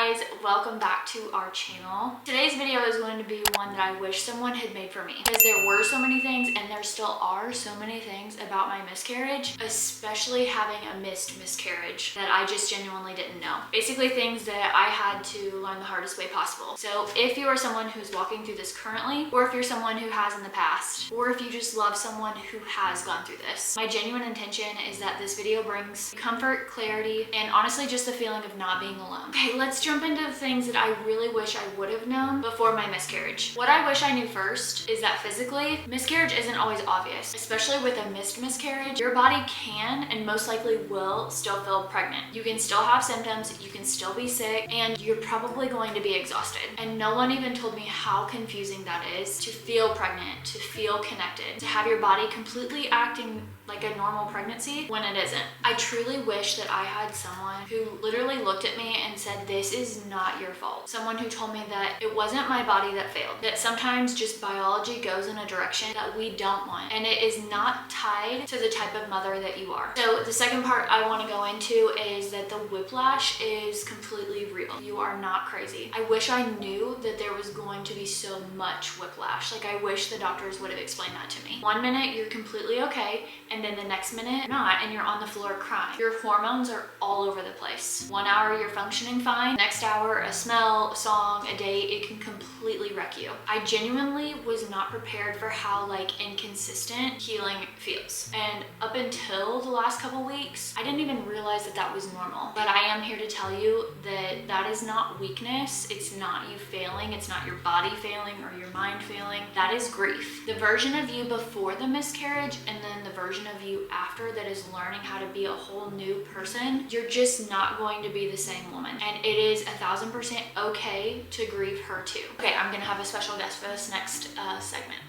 guys, welcome back to our channel. Today's video is going to be one that I wish someone had made for me because there were so many things and there still are so many things about my miscarriage, especially having a missed miscarriage that I just genuinely didn't know. Basically things that I had to learn the hardest way possible. So if you are someone who's walking through this currently, or if you're someone who has in the past, or if you just love someone who has gone through this, my genuine intention is that this video brings comfort, clarity, and honestly just the feeling of not being alone. Okay, let's jump into the things that I really wish I would have known before my miscarriage. What I wish I knew first is that physically, miscarriage isn't always obvious, especially with a missed miscarriage. Your body can and most likely will still feel pregnant. You can still have symptoms, you can still be sick, and you're probably going to be exhausted. And no one even told me how confusing that is to feel pregnant, to feel connected, to have your body completely acting like a normal pregnancy when it isn't. I truly wish that I had someone who literally looked at me and said, this is not your fault. Someone who told me that it wasn't my body that failed, that sometimes just biology goes in a direction that we don't want, and it is not tied to the type of mother that you are. So the second part I want to go into is that the whiplash is completely real. You are not crazy. I wish I knew that there was going to be so much whiplash. Like, I wish the doctors would have explained that to me. One minute you're completely okay, and then the next minute not, and you're on the floor crying. Your hormones are all over the place. 1 hour you're functioning fine, next hour a smell, a song, a date, it can completely wreck you. I genuinely was not prepared for how inconsistent healing feels. And up until the last couple weeks, I didn't even realize that that was normal. But I am here to tell you that that is not weakness. It's not you failing. It's not your body failing or your mind failing. That is grief. The version of you before the miscarriage and then the version of you after that is learning how to be a whole new person, you're just not going to be the same woman. And it is 1000% okay to grieve her too. Okay, I'm gonna have a special guest for this next segment.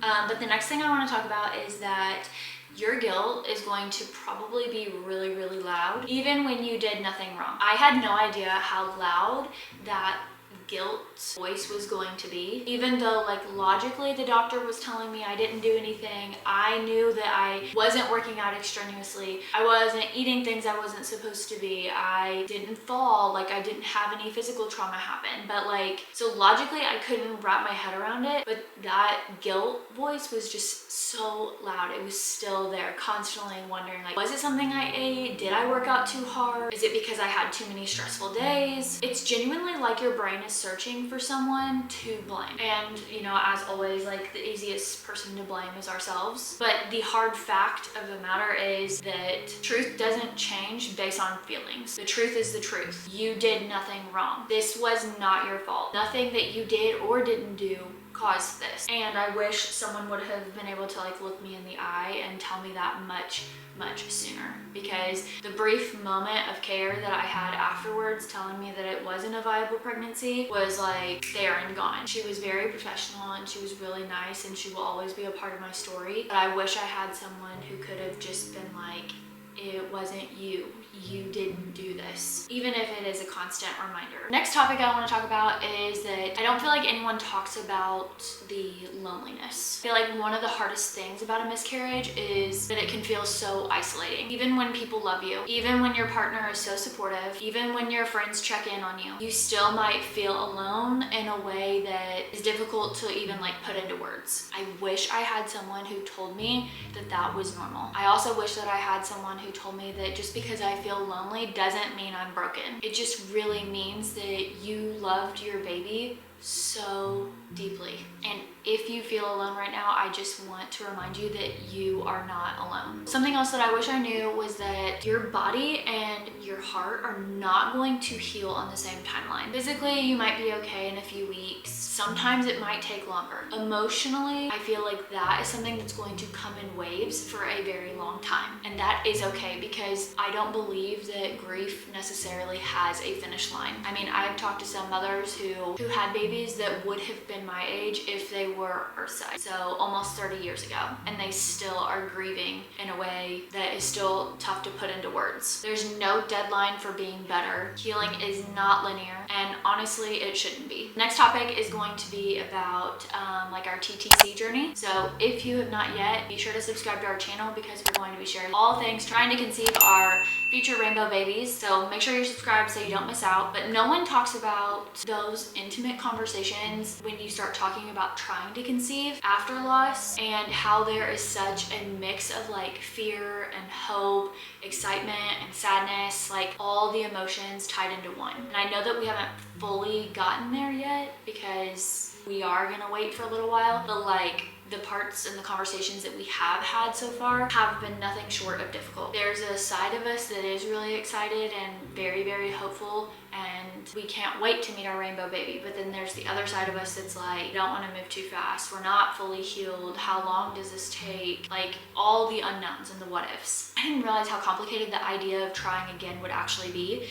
But the next thing I want to talk about is that your guilt is going to probably be really, really loud, even when you did nothing wrong. I had no idea how loud that guilt voice was going to be. Even though logically the doctor was telling me I didn't do anything, I knew that I wasn't working out extraneously, I wasn't eating things I wasn't supposed to be, I didn't fall, I didn't have any physical trauma happen, but so logically I couldn't wrap my head around it. But that guilt voice was just so loud. It was still there, constantly wondering was it something I ate? Did I work out too hard? Is it because I had too many stressful days? It's genuinely like your brain is searching for someone to blame. And as always, the easiest person to blame is ourselves. But the hard fact of the matter is that truth doesn't change based on feelings. The truth is the truth. You did nothing wrong. This was not your fault. Nothing that you did or didn't do caused this. And I wish someone would have been able to look me in the eye and tell me that much sooner, because the brief moment of care that I had afterwards telling me that it wasn't a viable pregnancy was there and gone. She was very professional and she was really nice and she will always be a part of my story, but I wish I had someone who could have just been it wasn't you. You didn't do this. Even if it is a constant reminder. Next topic I want to talk about is that I don't feel like anyone talks about the loneliness. I feel like one of the hardest things about a miscarriage is that it can feel so isolating. Even when people love you, even when your partner is so supportive, even when your friends check in on you, you still might feel alone in a way that is difficult to even put into words. I wish I had someone who told me that that was normal. I also wish that I had someone who told me that just because I feel lonely doesn't mean I'm broken. It just really means that you loved your baby so deeply. And if you feel alone right now, I just want to remind you that you are not alone. Something else that I wish I knew was that your body and your heart are not going to heal on the same timeline. Physically, you might be okay in a few weeks. Sometimes it might take longer. Emotionally, I feel like that is something that's going to come in waves for a very long time. And that is okay, because I don't believe that grief necessarily has a finish line. I mean, I've talked to some mothers who had babies babies that would have been my age if they were Earth size, so almost 30 years ago, and they still are grieving in a way that is still tough to put into words. There's no deadline for being better. Healing is not linear, and honestly, it shouldn't be. Next topic is going to be about like our TTC journey. So if you have not yet, be sure to subscribe to our channel because we're going to be sharing all things trying to conceive our future rainbow babies. So make sure you're subscribed so you don't miss out. But no one talks about those intimate conversations when you start talking about trying to conceive after loss, and how there is such a mix of like fear and hope, excitement and sadness, like all the emotions tied into one. And I know that we haven't fully gotten there yet because we are gonna wait for a little while, but like the parts and the conversations that we have had so far have been nothing short of difficult. There's a side of us that is really excited and very, very hopeful, and we can't wait to meet our rainbow baby. But then there's the other side of us that's like, we don't want to move too fast. We're not fully healed. How long does this take? Like all the unknowns and the what ifs. I didn't realize how complicated the idea of trying again would actually be.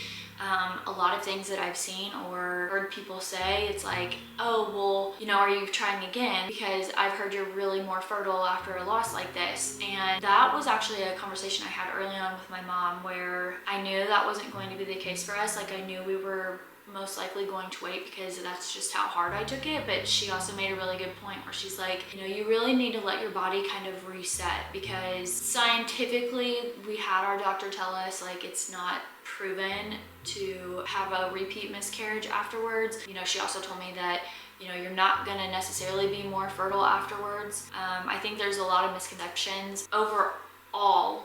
A lot of things that I've seen or heard people say, it's like, oh, well, you know, are you trying again? Because I've heard you're really more fertile after a loss like this. And that was actually a conversation I had early on with my mom, where I knew that wasn't going to be the case for us. Like I knew we were most likely going to wait because that's just how hard I took it. But she also made a really good point where she's like, you know, you really need to let your body kind of reset, because scientifically we had our doctor tell us like it's not proven to have a repeat miscarriage afterwards. You know, she also told me that, you know, you're not gonna necessarily be more fertile afterwards. I think there's a lot of misconceptions overall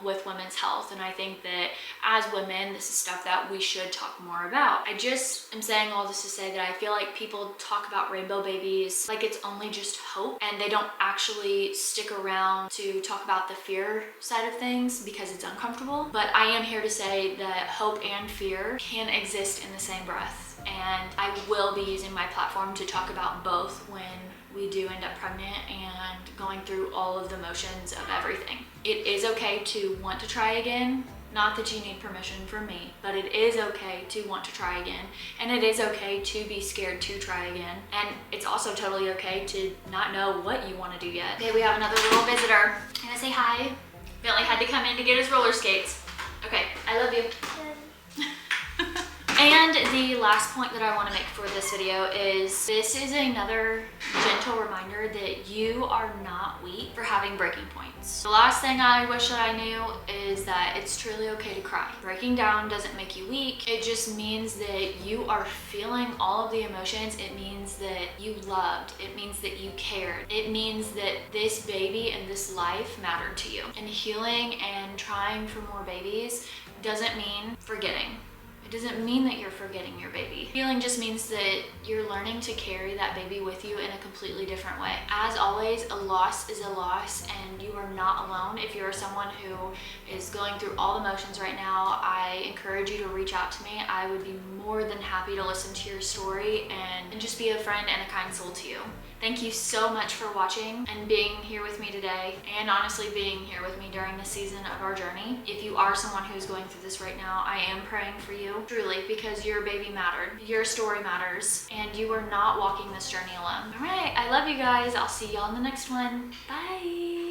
with women's health, and I think that as women, this is stuff that we should talk more about. I just am saying all this to say that I feel like people talk about rainbow babies like it's only just hope, and they don't actually stick around to talk about the fear side of things because it's uncomfortable. But I am here to say that hope and fear can exist in the same breath, and I will be using my platform to talk about both when we do end up pregnant and going through all of the motions of everything. It is okay to want to try again. Not that you need permission from me, but it is okay to want to try again. And it is okay to be scared to try again. And it's also totally okay to not know what you want to do yet. Okay, we have another little visitor. Can I say hi? Bentley had to come in to get his roller skates. Okay, I love you. And the last point that I want to make for this video is this is another gentle reminder that you are not weak for having breaking points. The last thing I wish that I knew is that it's truly okay to cry. Breaking down doesn't make you weak. It just means that you are feeling all of the emotions. It means that you loved. It means that you cared. It means that this baby and this life mattered to you. And healing and trying for more babies doesn't mean forgetting. It doesn't mean that you're forgetting your baby. Healing just means that you're learning to carry that baby with you in a completely different way. As always, a loss is a loss, and you are not alone. If you're someone who is going through all the motions right now, I encourage you to reach out to me. I would be more than happy to listen to your story and just be a friend and a kind soul to you. Thank you so much for watching and being here with me today, and honestly being here with me during this season of our journey. If you are someone who's going through this right now, I am praying for you, truly, because your baby mattered, your story matters, and you are not walking this journey alone. All right, I love you guys. I'll see y'all in the next one. Bye.